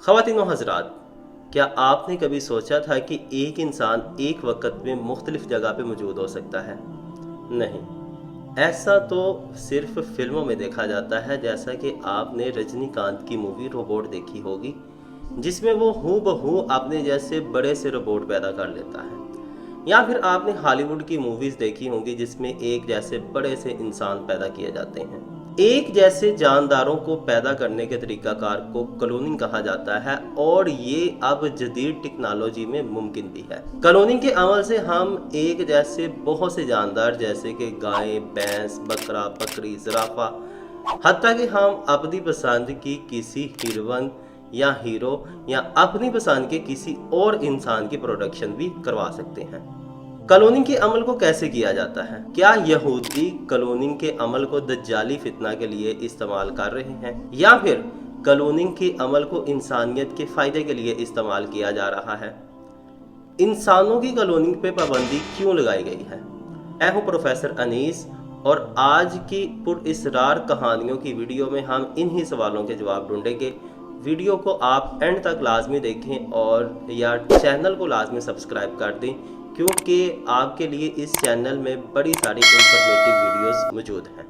ख़वातीन व हज़रात, क्या आपने कभी सोचा था कि एक इंसान एक वक्त में मुख्तलिफ जगह पे मौजूद हो सकता है? नहीं, ऐसा तो सिर्फ फिल्मों में देखा जाता है। जैसा कि आपने रजनीकांत की मूवी रोबोट देखी होगी, जिसमें वो हूबहू अपने जैसे बड़े से रोबोट पैदा कर लेता है। या फिर आपने हॉलीवुड की मूवीज़ देखी होंगी जिसमें एक जैसे बड़े से इंसान पैदा किए जाते हैं। एक जैसे जानदारों को पैदा करने के तरीकाकार को क्लोनिंग कहा जाता है, और ये अब जदीद टेक्नोलॉजी में मुमकिन भी है। क्लोनिंग के अमल से हम एक जैसे बहुत से जानदार जैसे कि गाय, भैंस, बकरा, बकरी, ज़राफ़ा, हत्ता कि हम अपनी पसंद की किसी हीरोइन या हीरो या अपनी पसंद के किसी और इंसान की प्रोडक्शन भी करवा सकते हैं। क्लोनिंग के अमल को कैसे किया जाता है? क्या यहूदी क्लोनिंग के अमल को दज्जाली फितना के लिए इस्तेमाल कर रहे हैं, या फिर क्लोनिंग के अमल को इंसानियत के फ़ायदे के लिए इस्तेमाल किया जा रहा है? इंसानों की क्लोनिंग पे पाबंदी क्यों लगाई गई है? मैं हूँ प्रोफेसर अनीस, और आज की पुरइसरार कहानियों की वीडियो में हम इन्हीं सवालों के जवाब ढूंढेंगे। वीडियो को आप एंड तक लाजमी देखें और या चैनल को लाजमी सब्सक्राइब कर दें, क्योंकि आपके लिए इस चैनल में बड़ी सारी इंफॉर्मेटिव वीडियोस मौजूद हैं।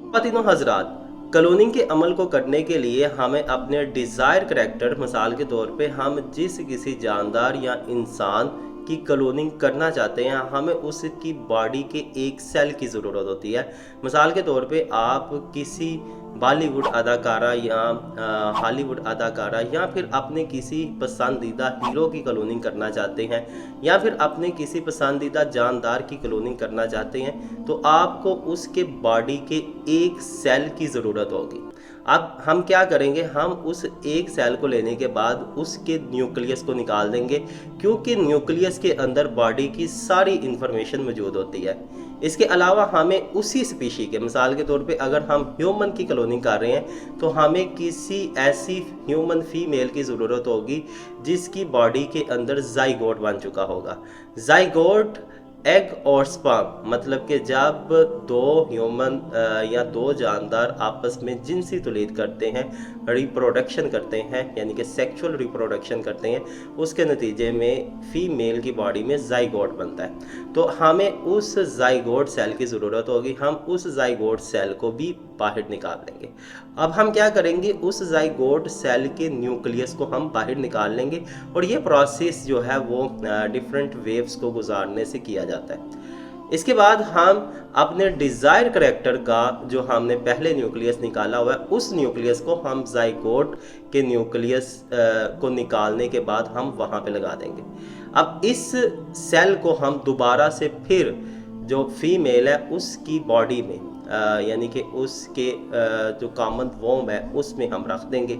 ख़वातीन हज़रात, क्लोनिंग के अमल को करने के लिए हमें अपने डिज़ायर करैक्टर, मिसाल के तौर पे हम जिस किसी जानदार या इंसान की क्लोनिंग करना चाहते हैं, हमें उसकी बॉडी के एक सेल की ज़रूरत होती है। मिसाल के तौर पे आप किसी बॉलीवुड अदाकारा या हॉलीवुड अदाकारा या फिर अपने किसी पसंदीदा हीरो की क्लोनिंग करना चाहते हैं, या फिर अपने किसी पसंदीदा जानदार की क्लोनिंग करना चाहते हैं, तो आपको उसके बॉडी के एक सेल की ज़रूरत होगी। अब हम क्या करेंगे, हम उस एक सेल को लेने के बाद उसके न्यूक्लियस को निकाल देंगे, क्योंकि न्यूक्लियस के अंदर बॉडी की सारी इंफॉर्मेशन मौजूद होती है। इसके अलावा हमें उसी स्पीशी के, मिसाल के तौर पे अगर हम ह्यूमन की क्लोनिंग कर रहे हैं, तो हमें किसी ऐसी ह्यूमन फीमेल की ज़रूरत होगी जिसकी बॉडी के अंदर ज़ाइगोट बन चुका होगा। ज़ाइगोट एग और स्पर्म, मतलब कि जब दो ह्यूमन या दो जानदार आपस में जिनसी तौलीद करते हैं, रिप्रोडक्शन करते हैं, यानी कि सेक्सुअल रिप्रोडक्शन करते हैं, उसके नतीजे में फीमेल की बॉडी में ज़ाइगोट बनता है। तो हमें उस ज़ाइगोट सेल की ज़रूरत होगी, हम उस ज़ाइगोट सेल को भी बाहर निकाल लेंगे। अब हम क्या करेंगे, उस ज़ाइगोट सेल के न्यूक्लियस को हम बाहर निकाल लेंगे, और ये प्रोसेस जो है वो डिफरेंट वेव्स को गुजारने से किया जाता है। इसके बाद हम अपने डिज़ायर करैक्टर का जो हमने पहले न्यूक्लियस निकाला हुआ है, उस न्यूक्लियस को हम ज़ाइगोट के न्यूक्लियस को निकालने के बाद हम वहाँ पे लगा देंगे। अब इस सेल को हम दोबारा से फिर जो फीमेल है उसकी बॉडी में यानी कि उसके जो कॉमन वोम है उसमें हम रख देंगे।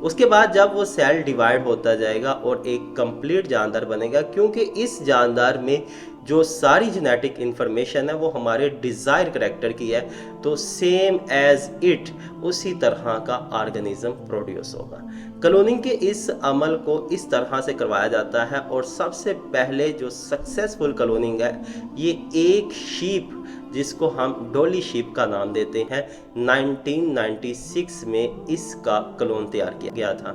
उसके बाद जब वो सेल डिवाइड होता जाएगा और एक कंप्लीट जानदार बनेगा, क्योंकि इस जानदार में जो सारी जेनेटिक इन्फॉर्मेशन है वो हमारे डिज़ायर करैक्टर की है, तो सेम एज इट उसी तरह का ऑर्गेनिज्म प्रोड्यूस होगा। क्लोनिंग के इस अमल को इस तरह से करवाया जाता है, और सबसे पहले जो सक्सेसफुल क्लोनिंग है, ये एक शीप जिसको हम डॉली शीप का नाम देते हैं, 1996 में इसका क्लोन तैयार किया गया था,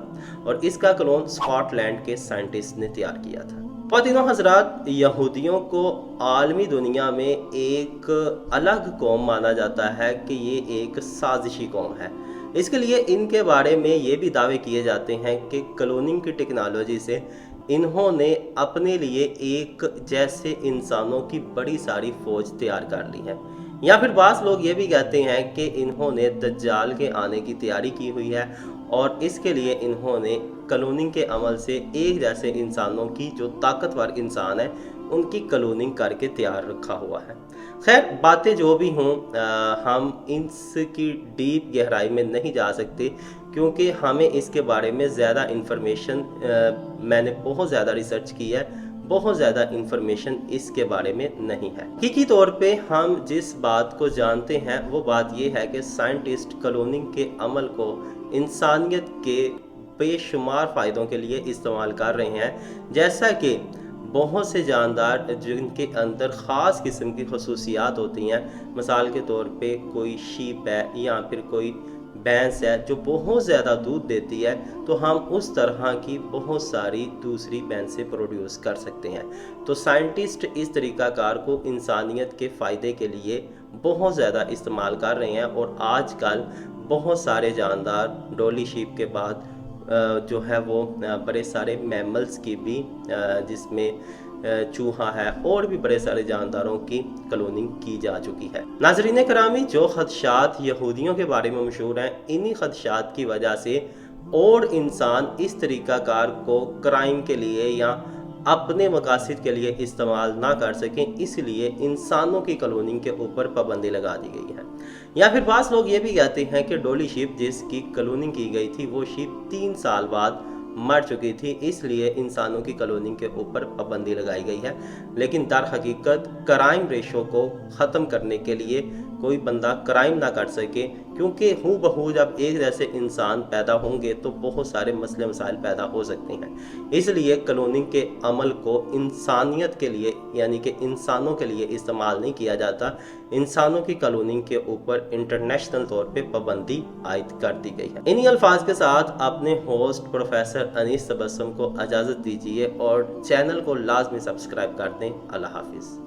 और इसका क्लोन स्कॉटलैंड के साइंटिस्ट ने तैयार किया था। ख़वातीन हज़रात, यहूदियों को आलमी दुनिया में एक अलग कौम माना जाता है कि ये एक साजिशी कौम है। इसके लिए इनके बारे में ये भी दावे किए जाते हैं कि क्लोनिंग की टेक्नोलॉजी से इन्होंने अपने लिए एक जैसे इंसानों की बड़ी सारी फौज तैयार कर ली है। या फिर बाज़ लोग ये भी कहते हैं कि इन्होंने दज्जाल के आने की तैयारी की हुई है, और इसके लिए इन्होंने क्लोनिंग के अमल से एक जैसे इंसानों की, जो ताकतवर इंसान है, उनकी क्लोनिंग करके तैयार रखा हुआ है। खैर, बातें जो भी हों, हम इसकी डीप गहराई में नहीं जा सकते, क्योंकि हमें इसके बारे में ज़्यादा इन्फॉर्मेशन, मैंने बहुत ज़्यादा रिसर्च की है, बहुत ज़्यादा इन्फॉर्मेशन इसके बारे में नहीं है। हकीकी तौर पे हम जिस बात को जानते हैं वो बात ये है कि साइंटिस्ट क्लोनिंग के अमल को इंसानियत के बेशुमार फ़ायदों के लिए इस्तेमाल कर रहे हैं, जैसा कि بہت سے جاندار جن کے اندر خاص قسم کی خصوصیات ہوتی ہیں، مثال کے طور پہ کوئی شیپ ہے یا پھر کوئی بھینس ہے جو بہت زیادہ دودھ دیتی ہے، تو ہم اس طرح کی بہت ساری دوسری بھینسیں پروڈیوس کر سکتے ہیں۔ تو سائنٹسٹ اس طریقہ کار کو انسانیت کے فائدے کے لیے بہت زیادہ استعمال کر رہے ہیں، اور آج کل بہت سارے جاندار ڈولی شیپ کے بعد جو ہے وہ بڑے سارے میملز کی بھی جس میں چوہا ہے اور بھی بڑے سارے جانداروں کی کلوننگ کی جا چکی ہے۔ ناظرین کرامی، جو خدشات یہودیوں کے بارے میں مشہور ہیں، انہی خدشات کی وجہ سے اور انسان اس طریقہ کار کو کرائم کے لیے یا اپنے مقاصد کے لیے استعمال نہ کر سکیں، اس لیے انسانوں کی کلوننگ کے اوپر پابندی لگا دی گئی ہے۔ یا پھر بعض لوگ یہ بھی کہتے ہیں کہ ڈولی شیپ جس کی کلوننگ کی گئی تھی وہ شیپ 3 سال بعد مر چکی تھی، اس لیے انسانوں کی کلوننگ کے اوپر پابندی لگائی گئی ہے۔ لیکن در حقیقت کرائم ریشو کو ختم کرنے کے لیے کوئی بندہ کرائم نہ کر سکے، کیونکہ ہو بہو جب ایک جیسے انسان پیدا ہوں گے تو بہت سارے مسئلے مسائل پیدا ہو سکتے ہیں۔ اس لیے کلوننگ کے عمل کو انسانیت کے لیے یعنی کہ انسانوں کے لیے استعمال نہیں کیا جاتا۔ انسانوں کی کلوننگ کے اوپر انٹرنیشنل طور پہ پابندی عائد کر دی گئی ہے۔ انہی الفاظ کے ساتھ اپنے ہوسٹ پروفیسر انیس تبسم کو اجازت دیجیے اور چینل کو لازمی سبسکرائب کر دیں۔ اللہ حافظ۔